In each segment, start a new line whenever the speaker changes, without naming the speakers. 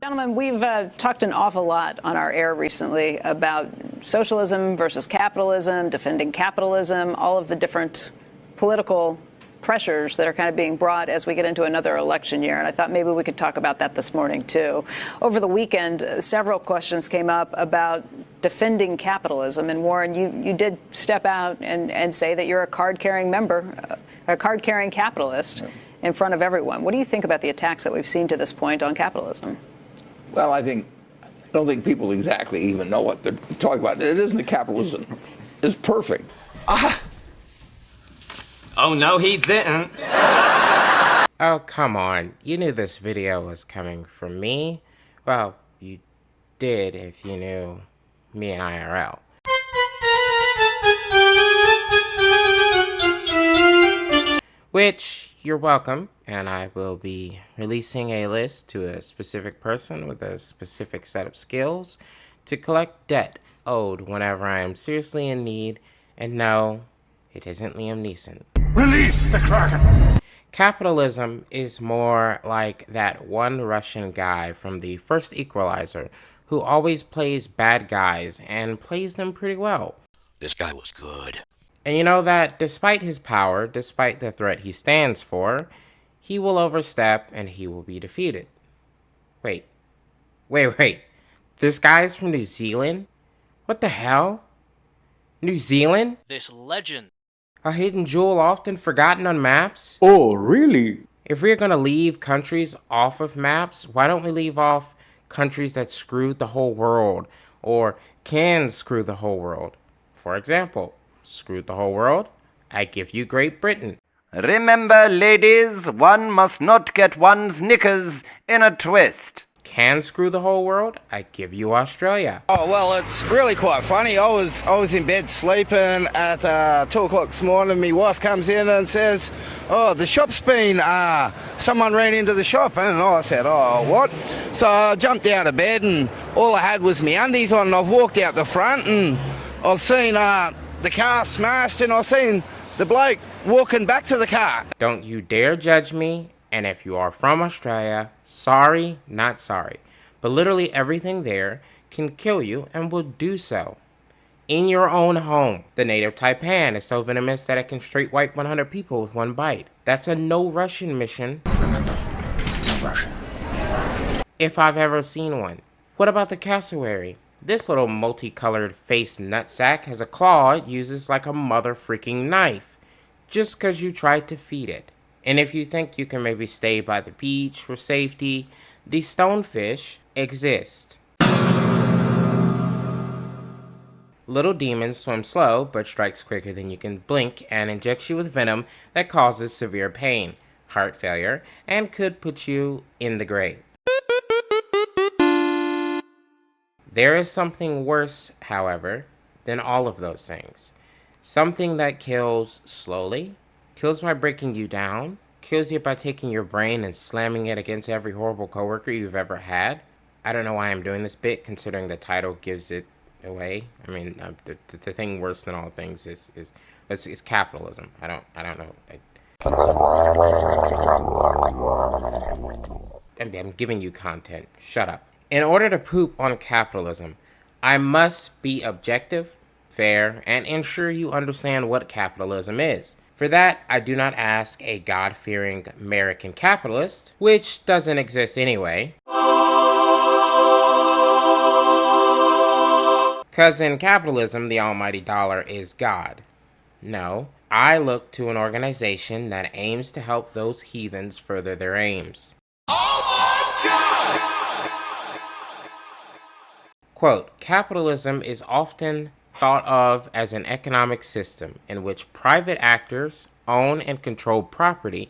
Gentlemen, we've talked an awful lot on our air recently about socialism versus capitalism, defending capitalism, all of the different political pressures that are kind of being brought as we get into another election year. And I thought maybe we could talk about that this morning, too. Over the weekend, several questions came up about defending capitalism. And Warren, you did step out and say that you're a card-carrying member, a card-carrying capitalist in front of everyone. What do you think about the attacks that we've seen to this point on capitalism?
Well, I don't think people exactly even know what they're talking about. It isn't that capitalism is perfect.
Oh, no, he didn't.
Oh, come on. You knew this video was coming from me. Well, you did if you knew me and IRL. Which, you're welcome, and I will be releasing a list to a specific person with a specific set of skills to collect debt owed whenever I am seriously in need, and no, it isn't Liam Neeson.
Release the Kraken!
Capitalism is more like that one Russian guy from the first Equalizer who always plays bad guys and plays them pretty well.
This guy was good.
And you know that despite his power, despite the threat he stands for, he will overstep and he will be defeated. Wait. This guy's from New Zealand? What the hell? New Zealand?
This legend.
A hidden jewel often forgotten on maps?
Oh, really?
If we're gonna leave countries off of maps, why don't we leave off countries that screwed the whole world, or can screw the whole world? For example, screwed the whole world, I give you Great Britain.
Remember, ladies, one must not get one's knickers in a twist.
Can screw the whole world, I give you Australia.
Oh, well, it's really quite funny. I was in bed sleeping at 2 o'clock this morning. My wife comes in and says, oh, the shop's been, someone ran into the shop. And I said, oh, what? So I jumped out of bed and all I had was my undies on, and I've walked out the front and I've seen the car smashed, and I've seen the bloke walking back to the car.
Don't you dare judge me, and if you are from Australia, sorry, not sorry. But literally everything there can kill you and will do so. In your own home. The native taipan is so venomous that it can straight wipe 100 people with one bite. That's a no Russian mission.
Remember, no Russian.
If I've ever seen one. What about the cassowary? This little multicolored face nutsack has a claw it uses like a mother freaking knife, just cause you tried to feed it. And if you think you can maybe stay by the beach for safety, the stonefish exist. Little demons swim slow, but strikes quicker than you can blink and injects you with venom that causes severe pain, heart failure, and could put you in the grave. There is something worse, however, than all of those things. Something that kills slowly, kills by breaking you down, kills you by taking your brain and slamming it against every horrible coworker you've ever had. I don't know why I'm doing this bit, considering the title gives it away. I mean, the thing worse than all things is capitalism. I don't know. I'm giving you content. Shut up. In order to poop on capitalism, I must be objective, fair, and ensure you understand what capitalism is. For that, I do not ask a God-fearing American capitalist, which doesn't exist anyway. Because in capitalism, the almighty dollar is God. No, I look to an organization that aims to help those heathens further their aims. Quote, capitalism is often thought of as an economic system in which private actors own and control property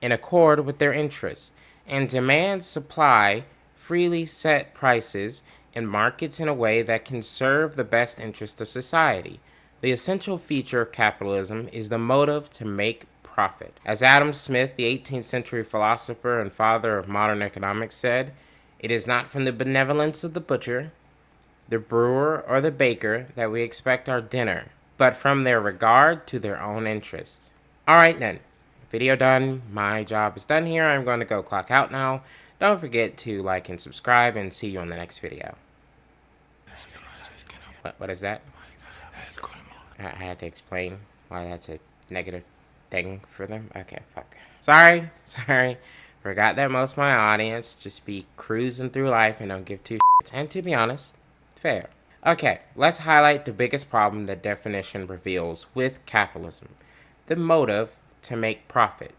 in accord with their interests and demand supply freely set prices and markets in a way that can serve the best interest of society. The essential feature of capitalism is the motive to make profit. As Adam Smith, the 18th century philosopher and father of modern economics, said, it is not from the benevolence of the butcher, the brewer, or the baker that we expect our dinner, but from their regard to their own interests. All right then, video done. My job is done here. I'm going to go clock out now. Don't forget to like and subscribe, and see you on the next video. What is that? I had to explain why that's a negative thing for them. Okay, fuck. Sorry. Forgot that most of my audience just be cruising through life and don't give two shits. And to be honest, fair. Okay, let's highlight the biggest problem the definition reveals with capitalism: the motive to make profit.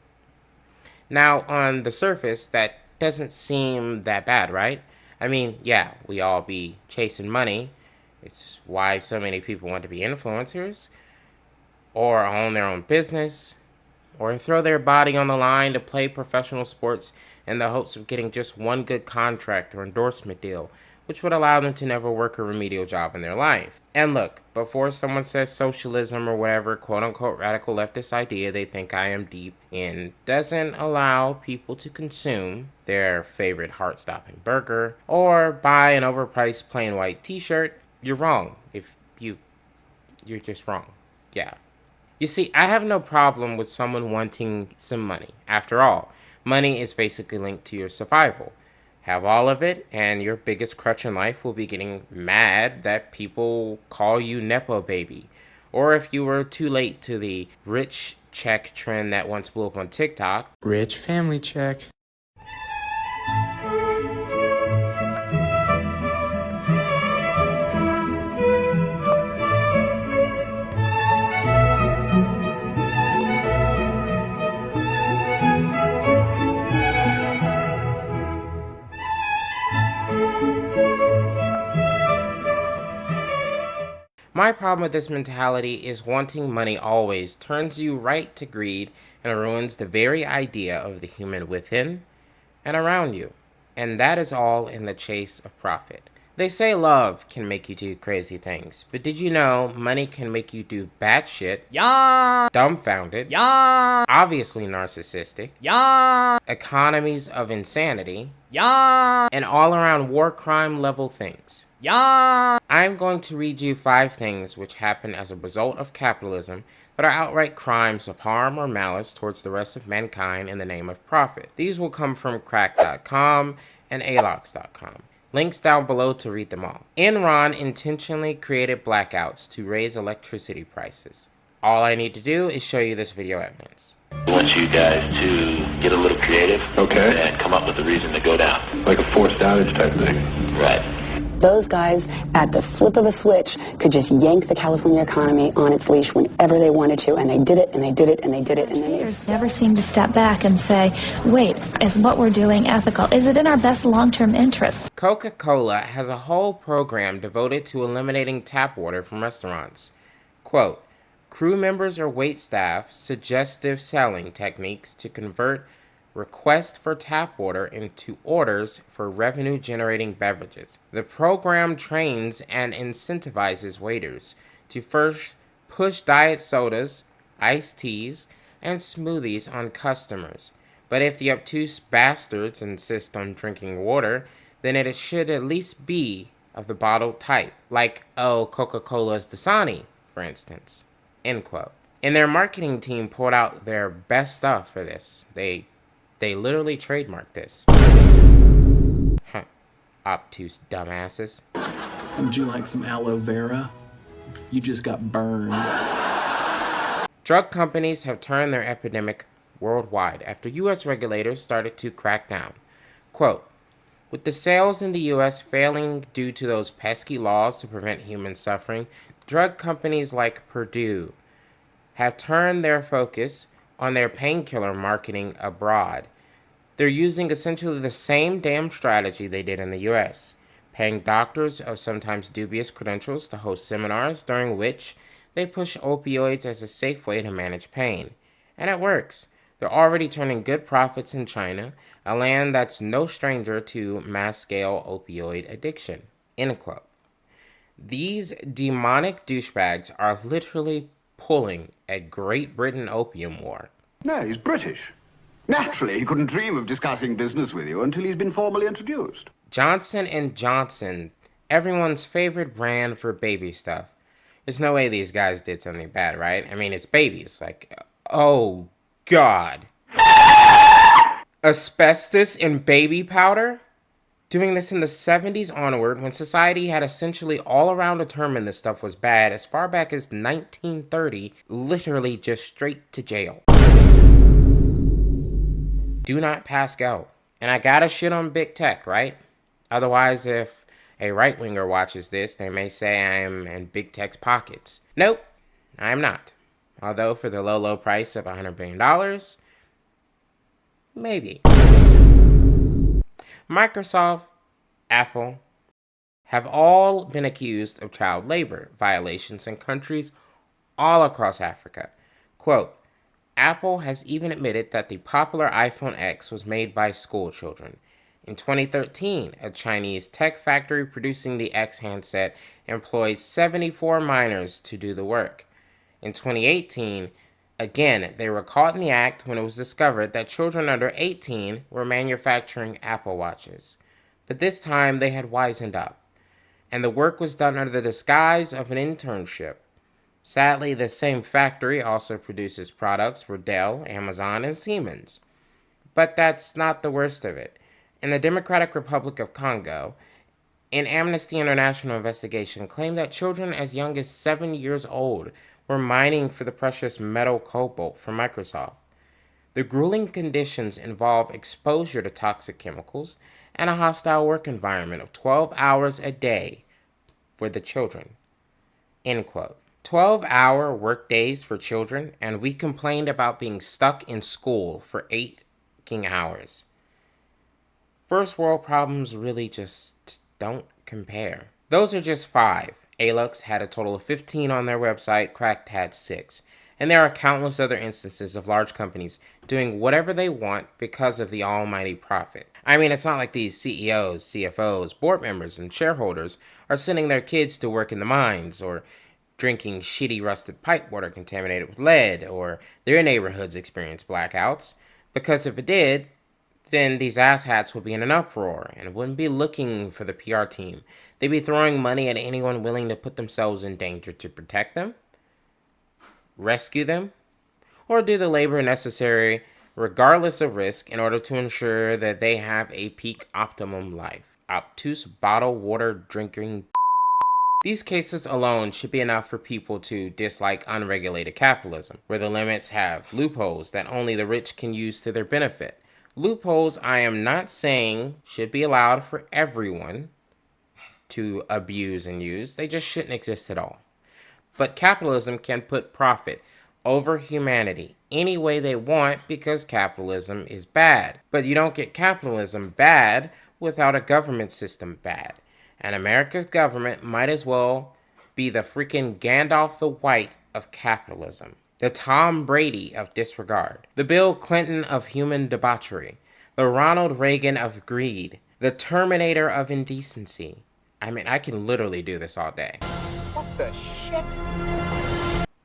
Now, on the surface, that doesn't seem that bad, right? I mean, yeah, we all be chasing money. It's why so many people want to be influencers, or own their own business, or throw their body on the line to play professional sports in the hopes of getting just one good contract or endorsement deal, which would allow them to never work a remedial job in their life. And look, before someone says socialism or whatever quote-unquote radical leftist idea they think I am deep in doesn't allow people to consume their favorite heart-stopping burger or buy an overpriced plain white t-shirt, you're wrong. You're just wrong. Yeah. You see, I have no problem with someone wanting some money. After all, money is basically linked to your survival. Have all of it, and your biggest crutch in life will be getting mad that people call you Nepo baby. Or if you were too late to the rich check trend that once blew up on TikTok.
Rich family check.
My problem with this mentality is wanting money always turns you right to greed and ruins the very idea of the human within and around you. And that is all in the chase of profit. They say love can make you do crazy things, but did you know money can make you do bad shit? Yeah. Dumbfounded. Yeah. Obviously narcissistic. Yeah. Economies of insanity. Yeah. And all around war crime level things. Yeah! I'm going to read you 5 things which happen as a result of capitalism that are outright crimes of harm or malice towards the rest of mankind in the name of profit. These will come from crack.com and alox.com. Links down below to read them all. Enron intentionally created blackouts to raise electricity prices. All I need to do is show you this video evidence.
I want you guys to get a little creative, okay, and come up with a reason to go down.
Like a forced outage type thing.
Right.
Those guys, at the flip of a switch, could just yank the California economy on its leash whenever they wanted to, and they did it, and they did it, and they did it, and then they
never seem to step back and say, wait, is what we're doing ethical? Is it in our best long-term interests?
Coca-Cola has a whole program devoted to eliminating tap water from restaurants. Quote, crew members or waitstaff suggestive selling techniques to convert requests for tap water into orders for revenue-generating beverages. The program trains and incentivizes waiters to first push diet sodas, iced teas, and smoothies on customers. But if the obtuse bastards insist on drinking water, then it should at least be of the bottled type, like, oh, Coca-Cola's Dasani, for instance. End quote. And their marketing team pulled out their best stuff for this. They literally trademarked this. Huh. Obtuse dumbasses.
Would you like some aloe vera? You just got burned.
Drug companies have turned their epidemic worldwide after U.S. regulators started to crack down. Quote, with the sales in the U.S. failing due to those pesky laws to prevent human suffering, drug companies like Purdue have turned their focus on their painkiller marketing abroad. They're using essentially the same damn strategy they did in the US, paying doctors of sometimes dubious credentials to host seminars during which they push opioids as a safe way to manage pain. And it works. They're already turning good profits in China, a land that's no stranger to mass-scale opioid addiction. End quote. These demonic douchebags are literally pulling a Great Britain opium war.
No, he's British. Naturally, he couldn't dream of discussing business with you until he's been formally introduced.
Johnson & Johnson, everyone's favorite brand for baby stuff. There's no way these guys did something bad, right? I mean, it's babies. Like, oh, God. Asbestos in baby powder? Doing this in the 70s onward, when society had essentially all around determined this stuff was bad, as far back as 1930, literally just straight to jail. Do not pass go. And I gotta shit on big tech, right? Otherwise, if a right-winger watches this, they may say I am in big tech's pockets. Nope, I am not. Although for the low, low price of $100 billion, maybe. Microsoft, Apple, have all been accused of child labor violations in countries all across Africa. Quote, Apple has even admitted that the popular iPhone X was made by school children. In 2013, a Chinese tech factory producing the X handset employed 74 minors to do the work. In 2018, again, they were caught in the act when it was discovered that children under 18 were manufacturing Apple Watches. But this time they had wisened up, and the work was done under the disguise of an internship. Sadly, the same factory also produces products for Dell, Amazon, and Siemens. But that's not the worst of it. In the Democratic Republic of Congo, an Amnesty International investigation claimed that children as young as 7 years old were mining for the precious metal cobalt from Microsoft. The grueling conditions involve exposure to toxic chemicals and a hostile work environment of 12 hours a day for the children. End quote. 12-hour work days for children, and we complained about being stuck in school for 8 hours. First world problems really just don't compare. Those are just 5. Alux had a total of 15 on their website, Cracked had 6. And there are countless other instances of large companies doing whatever they want because of the almighty profit. I mean, it's not like these CEOs, CFOs, board members, and shareholders are sending their kids to work in the mines, or drinking shitty rusted pipe water contaminated with lead, or their neighborhoods experience blackouts. Because if it did, then these asshats would be in an uproar and wouldn't be looking for the PR team. They'd be throwing money at anyone willing to put themselves in danger to protect them, rescue them, or do the labor necessary regardless of risk in order to ensure that they have a peak optimum life. Obtuse bottle water drinking. These cases alone should be enough for people to dislike unregulated capitalism, where the limits have loopholes that only the rich can use to their benefit. Loopholes, I am not saying, should be allowed for everyone to abuse and use. They just shouldn't exist at all. But capitalism can put profit over humanity any way they want because capitalism is bad. But you don't get capitalism bad without a government system bad. And America's government might as well be the freaking Gandalf the White of capitalism. The Tom Brady of disregard, the Bill Clinton of human debauchery, the Ronald Reagan of greed, the Terminator of indecency. I mean, I can literally do this all day.
What the shit?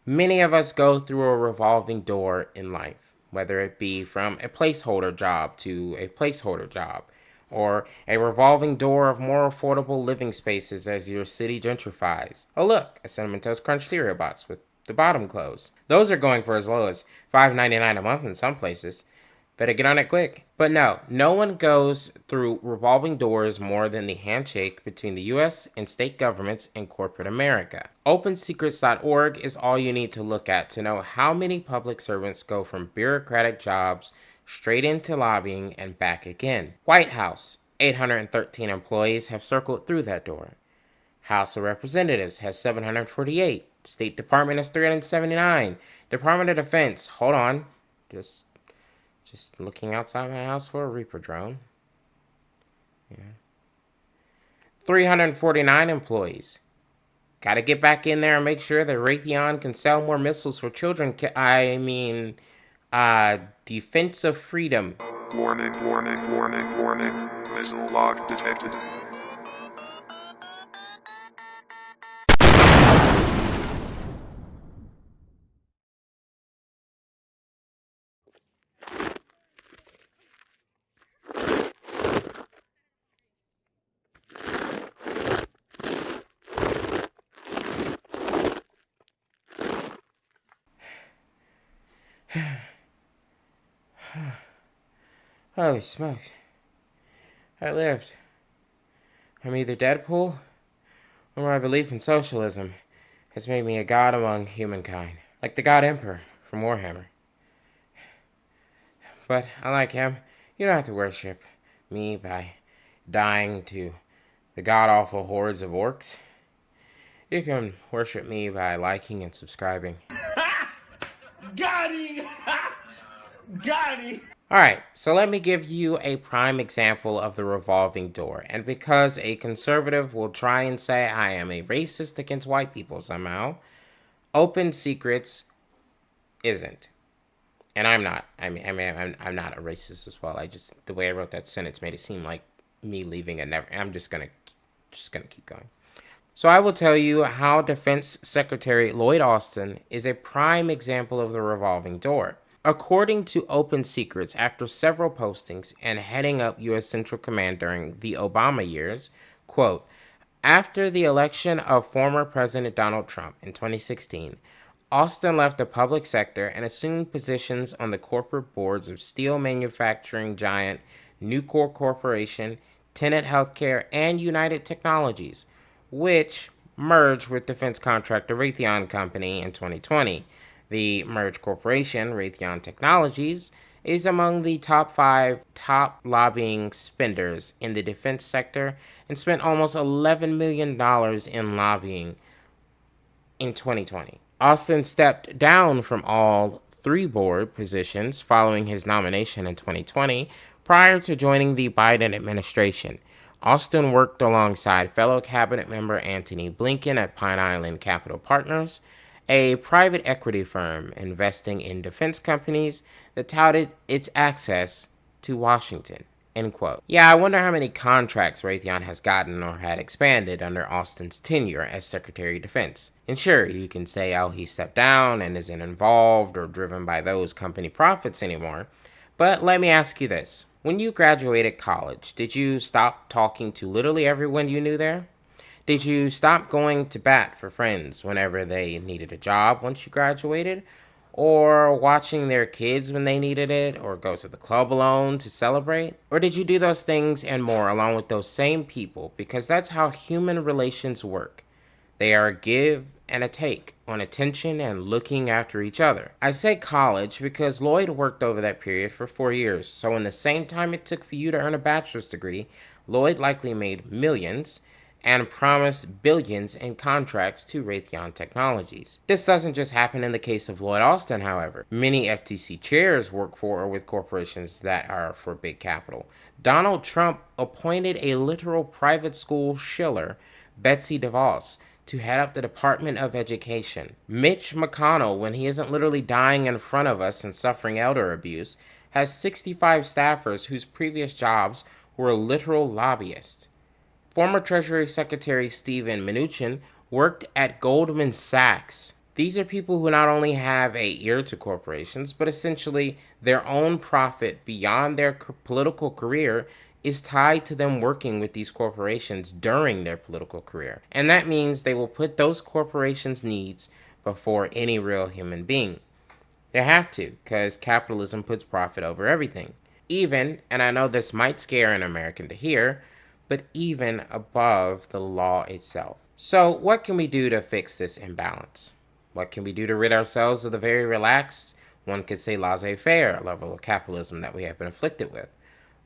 Many of us go through a revolving door in life, whether it be from a placeholder job to a placeholder job, or a revolving door of more affordable living spaces as your city gentrifies. Oh look, a Cinnamon Toast Crunch cereal box with the bottom closed. Those are going for as low as $5.99 a month in some places. Better get on it quick. But no one goes through revolving doors more than the handshake between the U.S. and state governments and corporate America. OpenSecrets.org is all you need to look at to know how many public servants go from bureaucratic jobs straight into lobbying and back again. White House, 813 employees have circled through that door. House of Representatives has 748. State Department has 379. Department of Defense, hold on. Just looking outside my house for a Reaper drone. Yeah. 349 employees. Gotta get back in there and make sure that Raytheon can sell more missiles for children. Defense of freedom.
Warning, warning, warning, warning. Missile log detected.
Holy smokes. I lived. I'm either Deadpool, or my belief in socialism has made me a god among humankind, like the God Emperor from Warhammer. But unlike him, you don't have to worship me by dying to the god-awful hordes of orcs. You can worship me by liking and subscribing.
Got him! Got him!
Alright, so let me give you a prime example of the revolving door. And because a conservative will try and say I am a racist against white people somehow, Open Secrets isn't. And I'm not. I'm not a racist as well. The way I wrote that sentence made it seem like me leaving a never. I'm just gonna keep going. So I will tell you how Defense Secretary Lloyd Austin is a prime example of the revolving door. According to Open Secrets, after several postings and heading up U.S. Central Command during the Obama years, quote, after the election of former President Donald Trump in 2016, Austin left the public sector and assumed positions on the corporate boards of steel manufacturing giant Nucor Corporation, Tenet Healthcare, and United Technologies, which merged with defense contractor Raytheon Company in 2020. The merged corporation, Raytheon Technologies, is among the top 5 lobbying spenders in the defense sector and spent almost $11 million in lobbying in 2020. Austin stepped down from all 3 board positions following his nomination in 2020 prior to joining the Biden administration. Austin worked alongside fellow cabinet member Antony Blinken at Pine Island Capital Partners, a private equity firm investing in defense companies that touted its access to Washington, end quote. Yeah, I wonder how many contracts Raytheon has gotten or had expanded under Austin's tenure as Secretary of Defense. And sure, you can say, oh, he stepped down and isn't involved or driven by those company profits anymore. But let me ask you this. When you graduated college, did you stop talking to literally everyone you knew there? Did you stop going to bat for friends whenever they needed a job once you graduated? Or watching their kids when they needed it? Or go to the club alone to celebrate? Or did you do those things and more along with those same people? Because that's how human relations work. They are a give and a take on attention and looking after each other. I say college because Lloyd worked over that period for 4 years. So in the same time it took for you to earn a bachelor's degree, Lloyd likely made millions and promised billions in contracts to Raytheon Technologies. This doesn't just happen in the case of Lloyd Austin, however. Many FTC chairs work for or with corporations that are for big capital. Donald Trump appointed a literal private school shiller, Betsy DeVos, to head up the Department of Education. Mitch McConnell, when he isn't literally dying in front of us and suffering elder abuse, has 65 staffers whose previous jobs were literal lobbyists. Former Treasury Secretary Steven Mnuchin worked at Goldman Sachs. These are people who not only have an ear to corporations, but essentially their own profit beyond their political career is tied to them working with these corporations during their political career. And that means they will put those corporations' needs before any real human being. They have to, because capitalism puts profit over everything. Even, and I know this might scare an American to hear, but even above the law itself. So what can we do to fix this imbalance? What can we do to rid ourselves of the very relaxed, one could say laissez-faire level of capitalism that we have been afflicted with?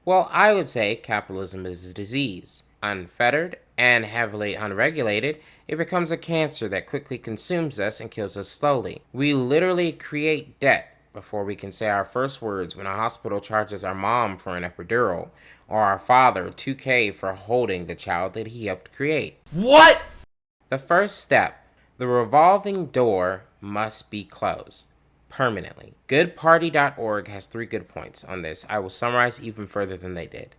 Well, I would say capitalism is a disease. Unfettered and heavily unregulated, it becomes a cancer that quickly consumes us and kills us slowly. We literally create debt before we can say our first words when a hospital charges our mom for an epidural, or our father $2,000 for holding the child that he helped create.
What?
The first step, the revolving door must be closed permanently. Goodparty.org has 3 good points on this. I will summarize even further than they did.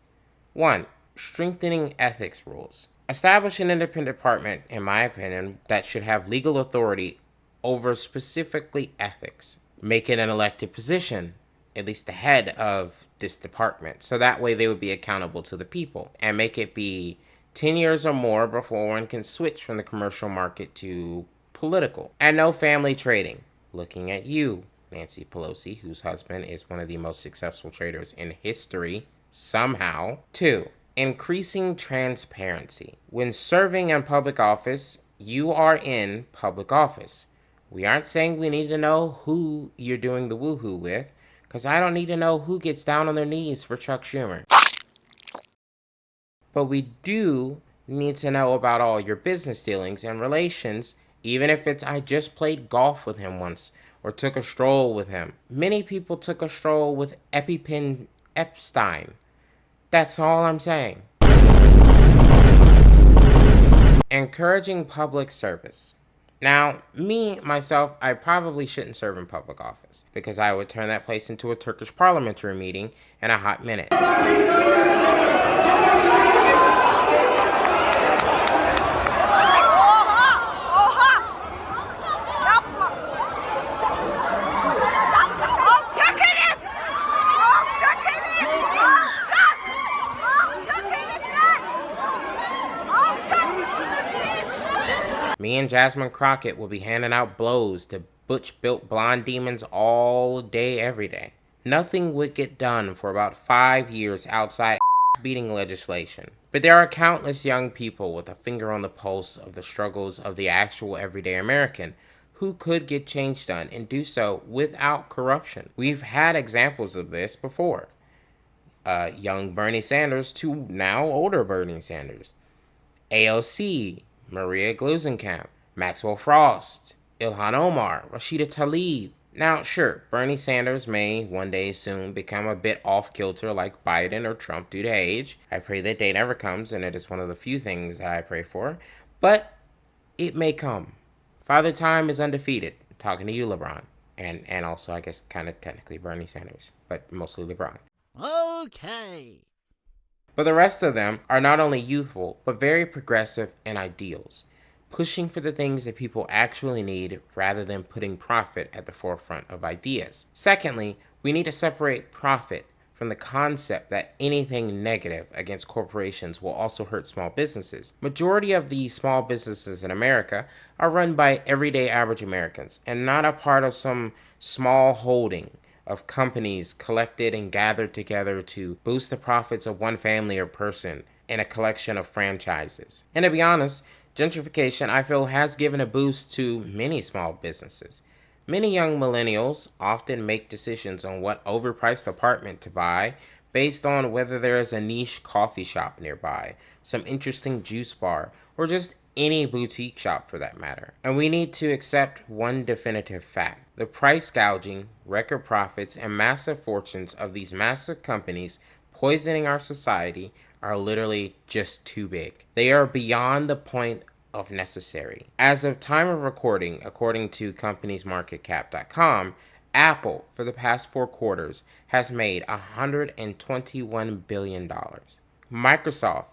1. Strengthening ethics rules. Establish an independent department, in my opinion, that should have legal authority over specifically ethics. Make it an elected position, at least the head of this department, so that way they would be accountable to the people. And make it be 10 years or more before one can switch from the commercial market to political. And no family trading. Looking at you, Nancy Pelosi, whose husband is one of the most successful traders in history, somehow. 2, increasing transparency. When serving in public office, you are in public office. We aren't saying we need to know who you're doing the woohoo with, because I don't need to know who gets down on their knees for Chuck Schumer. But we do need to know about all your business dealings and relations, even if it's I just played golf with him once or took a stroll with him. Many people took a stroll with EpiPen Epstein. That's all I'm saying. Encouraging public service. Now, myself, I probably shouldn't serve in public office because I would turn that place into a Turkish parliamentary meeting in a hot minute. Me and Jasmine Crockett will be handing out blows to butch-built blonde demons all day, every day. Nothing would get done for about 5 years outside beating legislation. But there are countless young people with a finger on the pulse of the struggles of the actual everyday American who could get change done and do so without corruption. We've had examples of this before. Young Bernie Sanders to now older Bernie Sanders. AOC, Maria Glusenkamp, Maxwell Frost, Ilhan Omar, Rashida Tlaib. Now, sure, Bernie Sanders may one day soon become a bit off-kilter like Biden or Trump due to age. I pray that day never comes, and it is one of the few things that I pray for. But it may come. Father Time is undefeated. I'm talking to you, LeBron. And also, I guess, kind of technically Bernie Sanders, but mostly LeBron.
Okay.
But the rest of them are not only youthful, but very progressive in ideals, pushing for the things that people actually need rather than putting profit at the forefront of ideas. Secondly, we need to separate profit from the concept that anything negative against corporations will also hurt small businesses. Majority of the small businesses in America are run by everyday average Americans and not a part of some small holding of companies collected and gathered together to boost the profits of one family or person in a collection of franchises. And to be honest, gentrification, I feel, has given a boost to many small businesses. Many young millennials often make decisions on what overpriced apartment to buy based on whether there is a niche coffee shop nearby, some interesting juice bar, or just any boutique shop for that matter. And we need to accept one definitive fact. The price gouging, record profits, and massive fortunes of these massive companies poisoning our society are literally just too big. They are beyond the point of necessary. As of time of recording, according to companiesmarketcap.com, Apple, for the past 4 quarters, has made $121 billion. Microsoft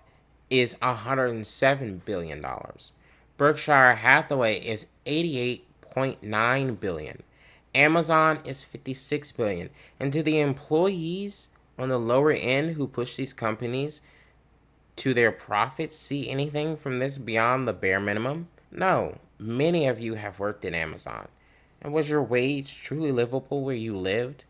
is $107 billion. Berkshire Hathaway is $88.9 billion. Amazon is $56 billion. And do the employees on the lower end who push these companies to their profits see anything from this beyond the bare minimum? No. Many of you have worked at Amazon. And was your wage truly livable where you lived?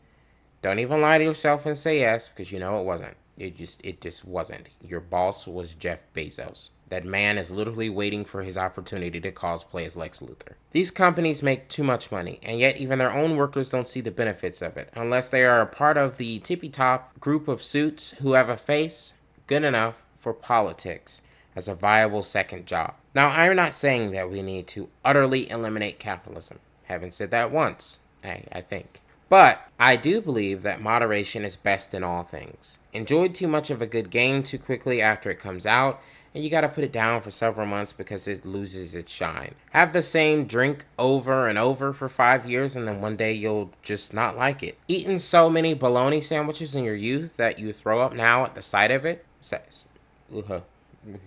Don't even lie to yourself and say yes, because you know it wasn't. It just wasn't. Your boss was Jeff Bezos. That man is literally waiting for his opportunity to cosplay as Lex Luthor. These companies make too much money, and yet even their own workers don't see the benefits of it, unless they are a part of the tippy-top group of suits who have a face good enough for politics as a viable second job. Now, I'm not saying that we need to utterly eliminate capitalism. Haven't said that once, I think. But I do believe that moderation is best in all things. Enjoy too much of a good game too quickly after it comes out, and you gotta put it down for several months because it loses its shine. Have the same drink over and over for 5 years, and then one day you'll just not like it. Eating so many bologna sandwiches in your youth that you throw up now at the sight of it?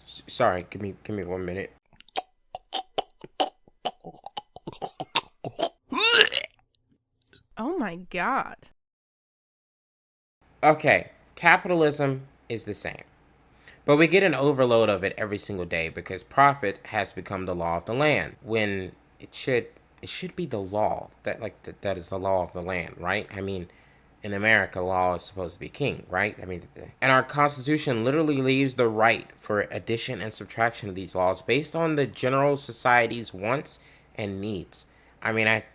Sorry, give me 1 minute.
Oh my God.
Okay, capitalism is the same. But we get an overload of it every single day because profit has become the law of the land when it should it should be the law that is the law of the land, right? I mean, in America, law is supposed to be king, right? I mean, and our Constitution literally leaves the right for addition and subtraction of these laws based on the general society's wants and needs. I mean, I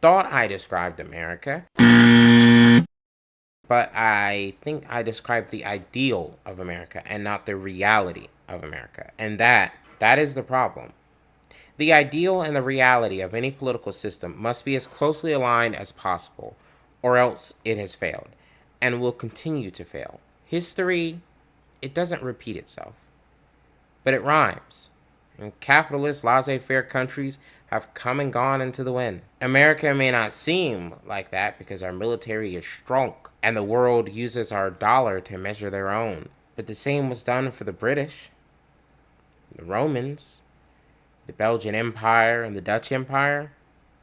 thought I described America, but I think I described the ideal of America and not the reality of America. And that is the problem. The ideal and the reality of any political system must be as closely aligned as possible, or else it has failed and will continue to fail. History, it doesn't repeat itself, but it rhymes. And capitalist, laissez-faire countries have come and gone into the wind. America may not seem like that because our military is strong and the world uses our dollar to measure their own. But the same was done for the British, the Romans, the Belgian Empire, and the Dutch Empire.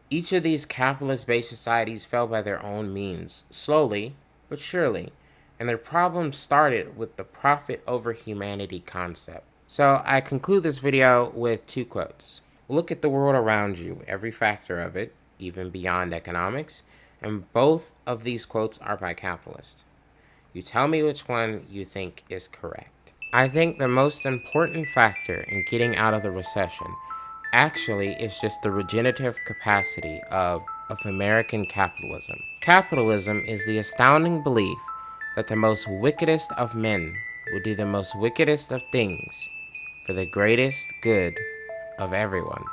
Each of these capitalist-based societies fell by their own means, slowly but surely, and their problems started with the profit over humanity concept. So I conclude this video with 2 quotes. Look at the world around you, every factor of it, even beyond economics, and both of these quotes are by capitalists. You tell me which one you think is correct. I think the most important factor in getting out of the recession actually is just the regenerative capacity of American capitalism. Capitalism is the astounding belief that the most wickedest of men will do the most wickedest of things for the greatest good of everyone.